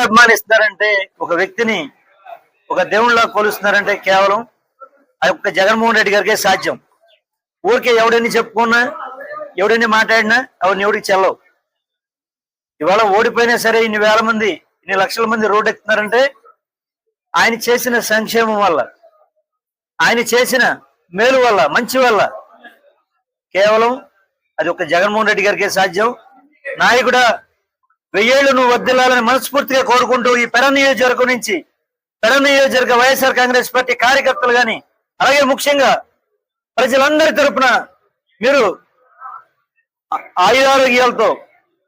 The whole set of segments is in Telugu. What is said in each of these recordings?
అభిమానిస్తున్నారంటే ఒక వ్యక్తిని ఒక దేవుళ్ళ కొలుస్తున్నారంటే కేవలం ఆ యొక్క జగన్మోహన్ రెడ్డి గారికే సాధ్యం. ఊరికే ఎవడని చెప్పుకున్నా ఎవడని మాట్లాడినా అవన్నీ ఎవడికి చెల్లవు. ఇవాళ ఓడిపోయినా సరే ఇన్ని వేల మంది ఇన్ని లక్షల మంది రోడ్డు ఎక్కుతున్నారంటే ఆయన చేసిన సంక్షేమం వల్ల, ఆయన చేసిన మేలు వల్ల, మంచి వల్ల కేవలం అది ఒక జగన్మోహన్ రెడ్డి గారికే సాధ్యం. నాయకుడా 1000 ఏళ్ళు నువ్వు వర్ధిల్లాలని మనస్ఫూర్తిగా కోరుకుంటూ ఈ పెడ నియోజకవర్గం నుంచి పెడ నియోజకవర్గ వైఎస్ఆర్ కాంగ్రెస్ పార్టీ కార్యకర్తలు కానీ అలాగే ముఖ్యంగా ప్రజలందరి తరపున మీరు ఆయురారోగ్యాలతో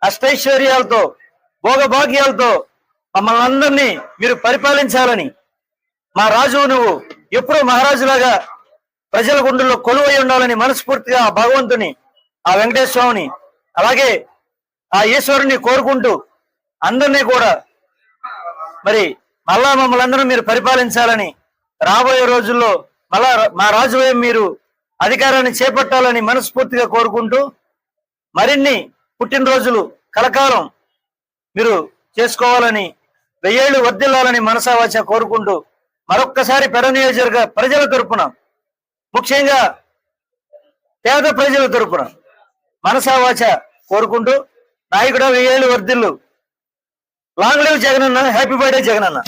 అష్టైశ్వర్యాలతో భోగభాగ్యాలతో మమ్మల్ని అందరినీ మీరు పరిపాలించాలని, మా రాజు నువ్వు ఎప్పుడూ మహారాజులాగా ప్రజల గుండెల్లో కొలువై ఉండాలని మనస్ఫూర్తిగా ఆ భగవంతుని, ఆ వెంకటేశ్వర స్వామిని అలాగే ఆ ఈశ్వరుని కోరుకుంటూ అందరినీ కూడా మరి మళ్ళా మమ్మల్ని అందరూ మీరు పరిపాలించాలని, రాబోయే రోజుల్లో మళ్ళా మా రాజు మీరు అధికారాన్ని చేపట్టాలని మనస్ఫూర్తిగా కోరుకుంటూ మరిన్ని పుట్టినరోజులు కలకాలం మీరు చేసుకోవాలని 1000 ఏళ్ళు వర్ధిల్లాలని మనసావాచ కోరుకుంటూ మరొక్కసారి పెడ నియోజకవర్గ ప్రజల తరపున ముఖ్యంగా పేద ప్రజల తరపున మనసావాచ కోరుకుంటూ నాయకుడు 1000 ఏళ్ళు వర్ధిల్లు. Long live Jagananna, happy birthday Jagananna.